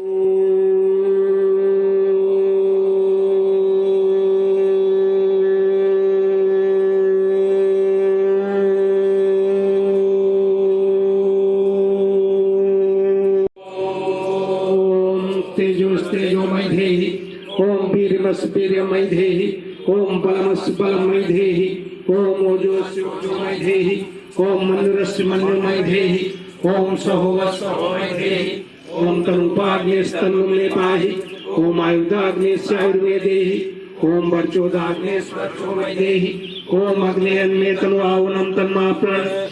तेजोस्तेजोमय धेहि ओम वीर्यमय धेहि ओम बलमय धेहि ओम ओजोमय धेहि ओम मन्युरमय धेहि ओम सहोमय धेहि ओम तनुपाग्नेस्तनुमे पाहि ओम आयुधाग्नेस्यायुर्मे देहि ओम वर्चोदाग्नेस्वर्चोमय देहि ओम अग्नेयन्मे तनुआवनं तन्माप्रण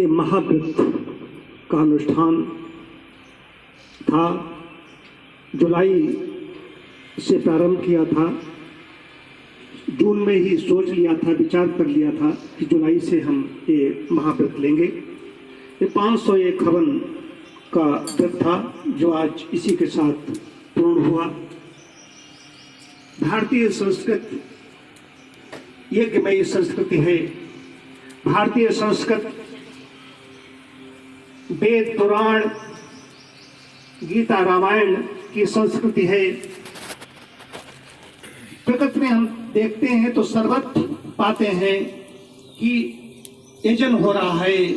महाव्रत का अनुष्ठान था। जुलाई से प्रारंभ किया था। जून में ही सोच लिया था, विचार कर लिया था कि जुलाई से हम ये महाव्रत लेंगे। ये 501 हवन का व्रत था जो आज इसी के साथ पूर्ण हुआ। भारतीय संस्कृति यज्ञमयी संस्कृति है। भारतीय संस्कृति वेद पुराण गीता रामायण की संस्कृति है। प्रकृति में हम देखते हैं तो सर्वत्र पाते हैं कि यजन हो रहा है,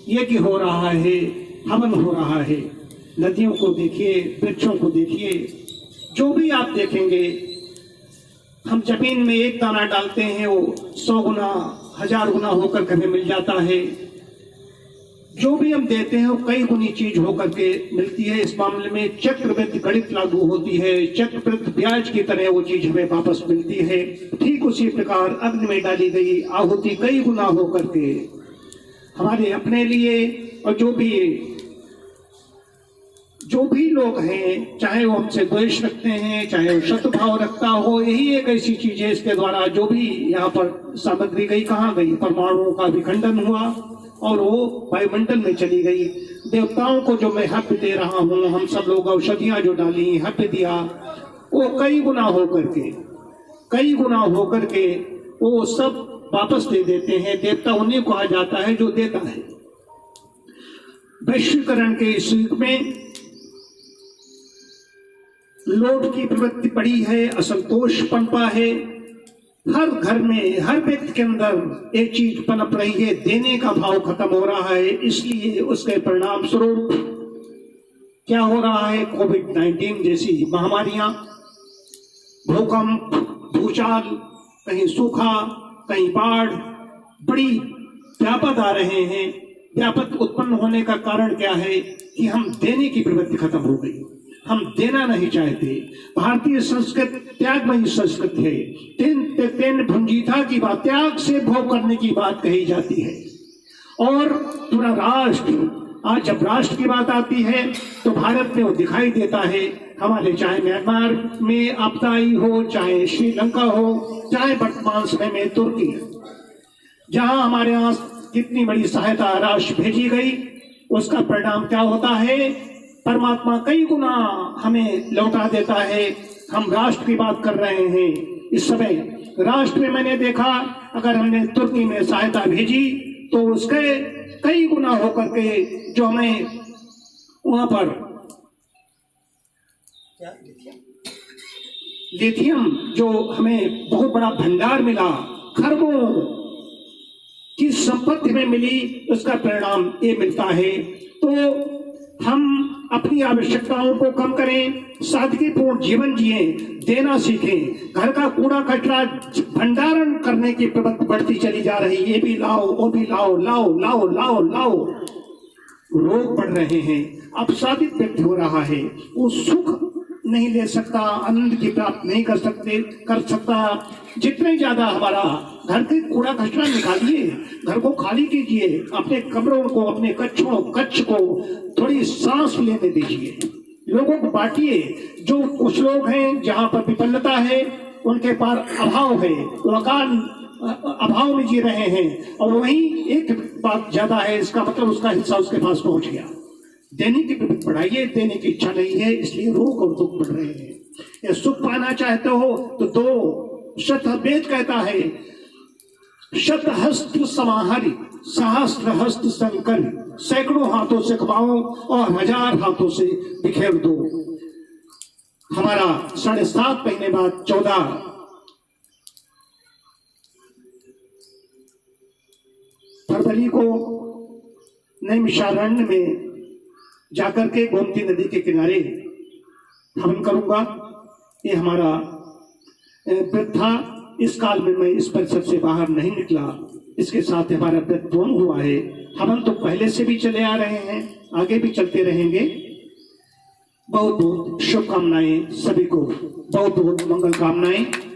यज्ञ हो रहा है, हवन हो रहा है। नदियों को देखिए, वृक्षों को देखिए, जो भी आप देखेंगे, हम जमीन में एक दाना डालते हैं वो 100 गुना 1000 गुना होकर कभी मिल जाता है। जो भी हम देते हैं वो कई गुनी चीज होकर के मिलती है। इस मामले में चक्रवृद्धि गणित लागू होती है। चक्रवृद्धि ब्याज की तरह वो चीज हमें वापस मिलती है। ठीक उसी प्रकार अग्नि में डाली गई आहुति कई गुना होकर के हमारे अपने लिए और जो भी लोग हैं, चाहे वो हमसे द्वेष रखते हैं, चाहे वो शत्रुभाव रखता हो, यही एक ऐसी चीज है इसके द्वारा जो भी यहाँ पर सामग्री गई, कहाँ गई? परमाणुओं का विखंडन हुआ और वो वायुमंडल में चली गई। देवताओं को जो मैं हव्य दे रहा हूँ, हम सब लोग औषधियां जो डाली, हव्य दिया, वो कई गुना होकर के वो सब वापस दे देते हैं। देवता उन्हें कहा जाता है जो देता है। वैश्वीकरण के इस युग में लोभ की प्रवृत्ति बढ़ी है, असंतोष पनपा है। हर घर में, हर व्यक्ति के अंदर एक चीज पनप रही है, देने का भाव खत्म हो रहा है। इसलिए उसके परिणाम स्वरूप क्या हो रहा है? कोविड-19 जैसी महामारियां, भूकंप, भूचाल, कहीं सूखा, कहीं बाढ़, बड़ी व्यापक आ रहे हैं। व्यापक उत्पन्न होने का कारण क्या है कि हम देने की प्रवृत्ति खत्म हो गई। हम देना नहीं चाहते। भारतीय संस्कृति त्यागमयी संस्कृति है। तेन भुंजीता की बात, त्याग से भोग करने की बात कही जाती है। और पूरा राष्ट्र, आज जब राष्ट्र की बात आती है तो भारत में वो दिखाई देता है। हमारे चाहे म्यांमार में आपदा आई हो, चाहे श्रीलंका हो, चाहे वर्तमान समय में तुर्की, जहां हमारे यहाँ कितनी बड़ी सहायता राशि भेजी गई, उसका परिणाम क्या होता है? परमात्मा कई गुना हमें लौटा देता है। हम राष्ट्र की बात कर रहे हैं इस समय। राष्ट्र में मैंने देखा, अगर हमने तुर्की में सहायता भेजी तो उसके कई गुना होकर के जो हमें वहां पर लिथियम जो हमें बहुत बड़ा भंडार मिला, खरबों की संपत्ति में मिली, उसका परिणाम ये मिलता है। तो हम अपनी आवश्यकताओं को कम करें, सादगीपूर्ण जीवन जिए, देना सीखें। घर का कूड़ा कचरा भंडारण करने की प्रवृत्ति बढ़ती चली जा रही। ये भी लाओ, वो भी लाओ, लाओ लाओ लाओ लाओ। रोग बढ़ रहे हैं, अपसादित व्यक्ति हो रहा है। वो सुख नहीं ले सकता, आनंद की प्राप्त नहीं कर सकता। जितने ज्यादा हमारा घर के कूड़ा कचरा निकालिए, घर को खाली कीजिए, अपने कमरों को, अपने कच्छ को थोड़ी सांस लेने दीजिए, लोगों को बांटिए। जो कुछ लोग हैं जहाँ पर विपन्नता है, उनके पास अभाव है, वो अकाल अभाव में जी रहे हैं, और वहीं एक बात ज्यादा है, इसका मतलब उसका हिस्सा उसके पास पहुंच गया। देने की बढ़ाइए, देने की इच्छा नहीं है, इसलिए रोग और दुख बढ़ रहे हैं। ये सुख पाना चाहते हो तो दो। शतवेद कहता है, शतहस्त समाहरि सहस्त्र हस्त संकर, सैकड़ों हाथों से कमाओ और 1000 हाथों से बिखेर दो। हमारा 7.5 महीने बाद 14 फरवरी को नैमिषारण्य में जाकर के गोमती नदी के किनारे हवन करूंगा। ये हमारा व्रत था। इस काल में मैं इस परिसर से बाहर नहीं निकला, इसके साथ हमारा व्रत पूर्ण हुआ है। हवन तो पहले से भी चले आ रहे हैं, आगे भी चलते रहेंगे। बहुत बहुत शुभकामनाएं सभी को, बहुत बहुत मंगल कामनाएं।